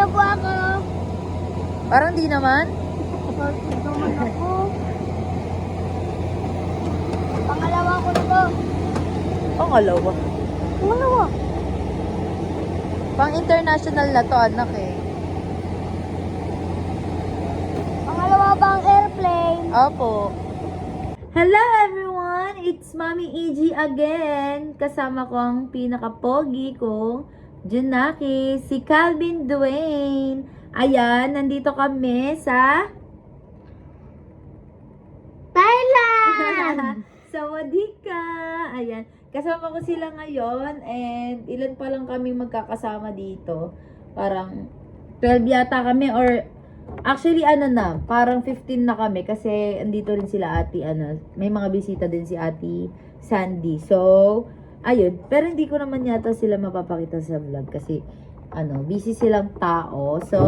na po ako. Parang di naman. Excited naman ako. Pangalawa ko na to. Pangalawa. Pangalawa. Pang international na to, anak eh. Pangalawa ba ang airplane? Opo. Hello everyone! It's Mommy EG again. Kasama ko ang pinaka-pogi ko, Junaki, si Calvin Dwayne. Ayan, nandito kami sa Thailand! Sawadika! Ayan, kasama ko sila ngayon and ilan pa lang kami magkakasama dito. Parang 12 yata kami or actually parang 15 na kami kasi andito rin sila ate, may mga bisita din si ate Sandy. So, ayun, pero hindi ko naman yata sila mapapakita sa vlog kasi busy silang tao. So,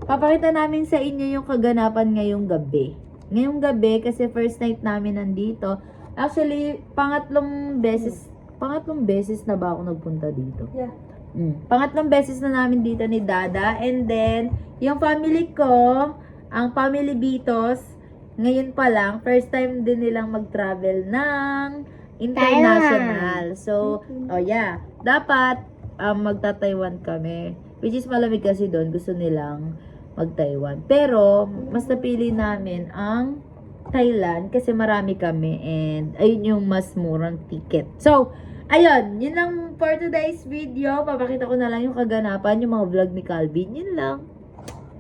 papakita namin sa inyo yung kaganapan ngayong gabi. Ngayong gabi kasi first night namin nandito. Actually, pangatlong beses na ba ako nagpunta dito? Yeah. Pangatlong beses na namin dito ni Dada. And then, yung family ko, ang family Bitos, ngayon pa lang, first time din nilang mag-travel ng international. So, dapat magta-Taiwan kami. Which is malamig kasi doon, gusto nilang mag-Taiwan. Pero, mas napili namin ang Thailand kasi marami kami and ayun yung mas murang ticket. So, ayun, yun lang for today's video. Papakita ko na lang yung kaganapan, yung mga vlog ni Calvin. Yun lang.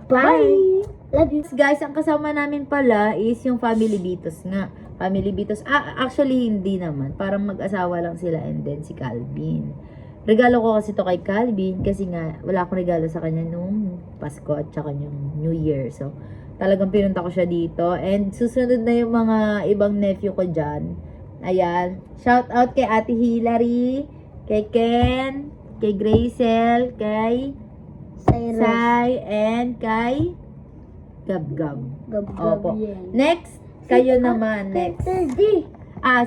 Bye! Love you. Guys, ang kasama namin pala is yung family Bitos nga. Family Bitos. Actually, hindi naman. Parang mag-asawa lang sila and then si Calvin. Regalo ko kasi to kay Calvin kasi nga, wala akong regalo sa kanya nung Pasko at saka yung New Year. So, talagang pinunta ko siya dito. And susunod na yung mga ibang nephew ko dyan. Ayan. Shout out kay Ate Hilary, kay Ken, kay Gracel, kay Sai, and kay Gab-Gab. Opo. Next, kayo naman. Next.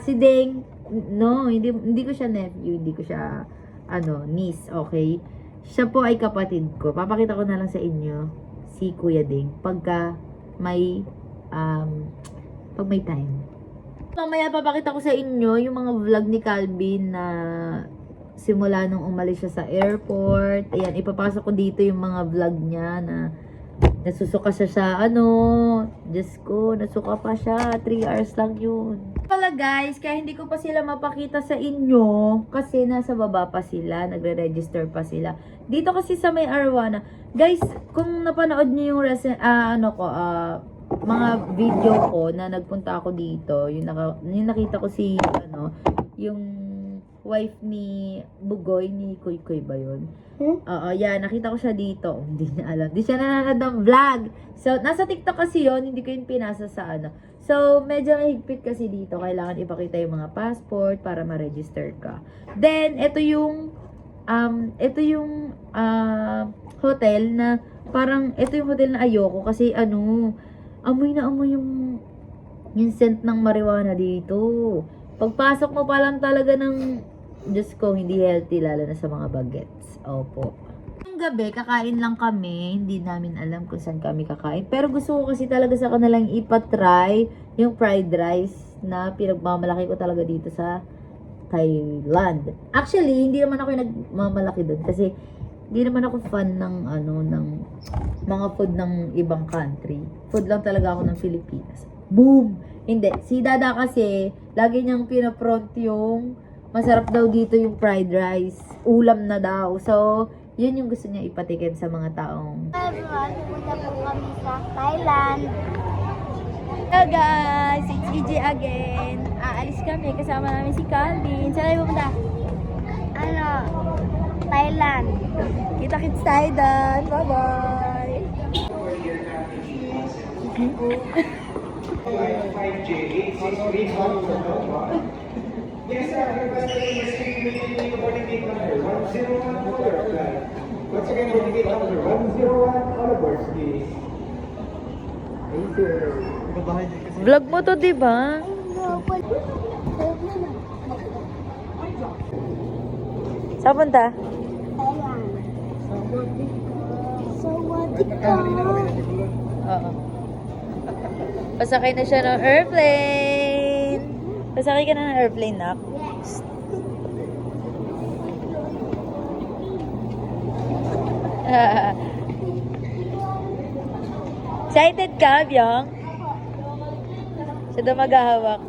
Si Deng. No, hindi ko siya nephew. Hindi ko siya, niece. Okay? Siya po ay kapatid ko. Papakita ko na lang sa inyo si Kuya Deng pagka may time. Mamaya papakita ko sa inyo yung mga vlog ni Calvin na simula nung umalis siya sa airport. Ayan, ipapasok ko dito yung mga vlog niya na nasusuka siya sa Diyos ko, nasuka pa siya. 3 hours lang yun. Pala guys, kaya hindi ko pa sila mapakita sa inyo kasi nasa baba pa sila, nagre-register pa sila. Dito kasi sa may Arwana. Guys, kung napanood niyo yung mga video ko na nagpunta ako dito, yung nakita ko si yung wife ni Bugoy, ni Kuy Kuy ba yun? Nakita ko siya dito. Hindi niya alam. Hindi siya nanonood ng vlog. So, nasa TikTok kasi yun, hindi ko yung pinasa sa So, medyo mahigpit kasi dito. Kailangan ipakita yung mga passport para ma-register ka. Then, ito yung hotel na parang, ito yung hotel na ayoko kasi amoy na amoy yung scent ng marijuana dito. Pagpasok mo pa lang talaga ng, Diyos ko, hindi healthy lalo na sa mga bagets. Opo. Yung gabi, kakain lang kami. Hindi namin alam kung saan kami kakain. Pero gusto ko kasi talaga sa kanilang ipatry yung fried rice na pinagmamalaki ko talaga dito sa Thailand. Actually, hindi naman ako yung nagmamalaki doon kasi hindi naman ako fan ng ng mga food ng ibang country. Food lang talaga ako ng Pilipinas. Boom! Hindi. Si Dada kasi, lagi niyang pinapront yung masarap daw dito yung fried rice. Ulam na daw. So, yun yung gusto niya ipatikim sa mga taong. Everyone, pupunta po kami sa Thailand. Hello guys! It's EJ again. Aalis kami. Kasama namin si Calvin. Saan tayo pupunta? Thailand. Kita-kits tayo doon. Bye-bye! 5J8631. Yes, sir. Request the boarding gate number 101 color flight. Once again, boarding gate number 101 color board, please. Thank you. Vlog mo to, diba? Saan punta? Thailand. Sawadee ka. Oo. Pasakay na siya ng airplane. Pasakay ka na ng airplane, nak. Yes. Excited ka, Byong? Siya daw maghahawak.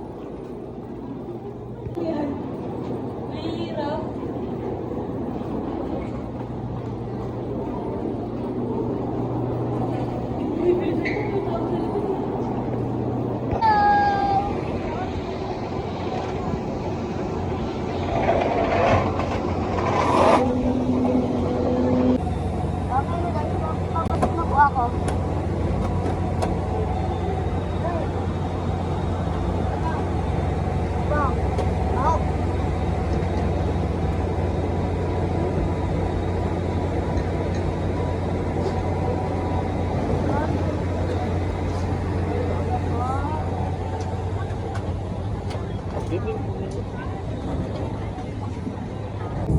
Okay, papasok na po ako. Wow. Wow.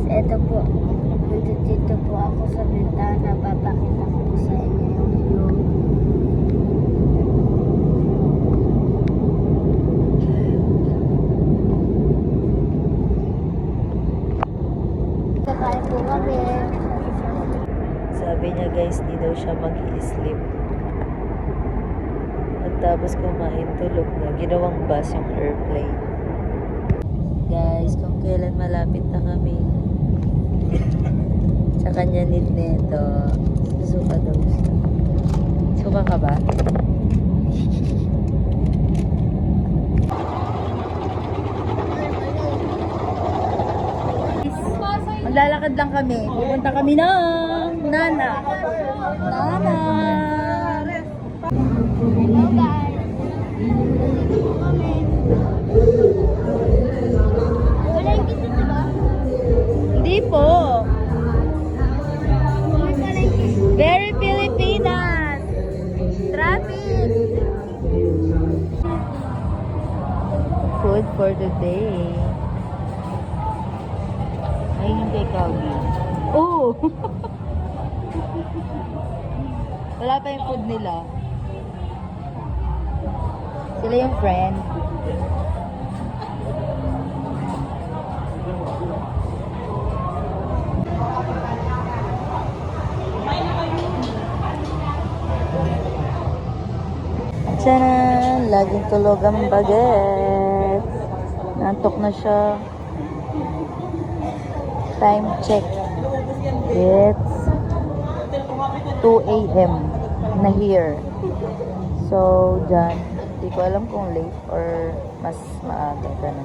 Ito po, dito po ako sa bintana, papakita ko po sa inyo yung view. Kakain po kami. Sabi niya guys, di daw siya mag-i-sleep. At tapos kumain, tulog na. Ginawang bus yung airplane. Guys, kung kailan malapit na kami sa kanya neto, susuka daw siya. Suka ka ba? Maglalakad lang kami. Pupunta kami ng Nana. Nana. Hello guys. Dito po kami. Wala yung kiss ito ba? Hindi po. May pala yung kiss. Very Pilipinas. Traffic. Food for the day. Ayun yung kay Kaugi. Oh! Wala pa yung food nila. Sila yung friend. Tcharan! Laging tulog ang baget. Nantok na siya. Time check. It's 2 a.m. na here. So, dyan. Hindi ko alam kung late or mas maaga ka na.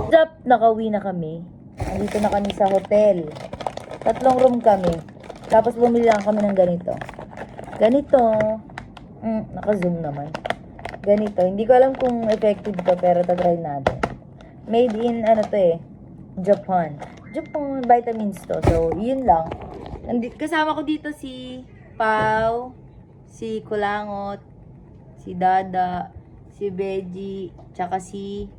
Stop! Nakauwi na kami. Nandito na kami sa hotel. 3 room kami. Tapos bumili lang kami ng ganito. Ganito. Naka-zoom naman. Ganito. Hindi ko alam kung effective to pero tatry natin. Made in, Japan. Japan, vitamins to. So, yun lang. Kasama ko dito si Pau, si Kulangot, si Dada, si Beji, tsaka si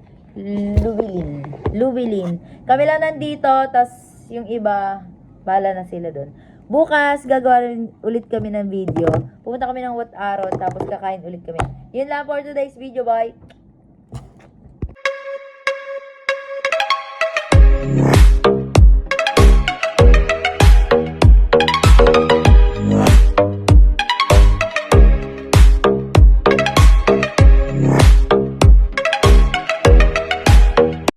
Lubilin. Kami lang nandito, tas yung iba, bahala na sila doon. Bukas, gagawa ulit kami ng video. Pupunta kami ng Wat Araw, tapos kakain ulit kami. Yun lang for today's video, bye!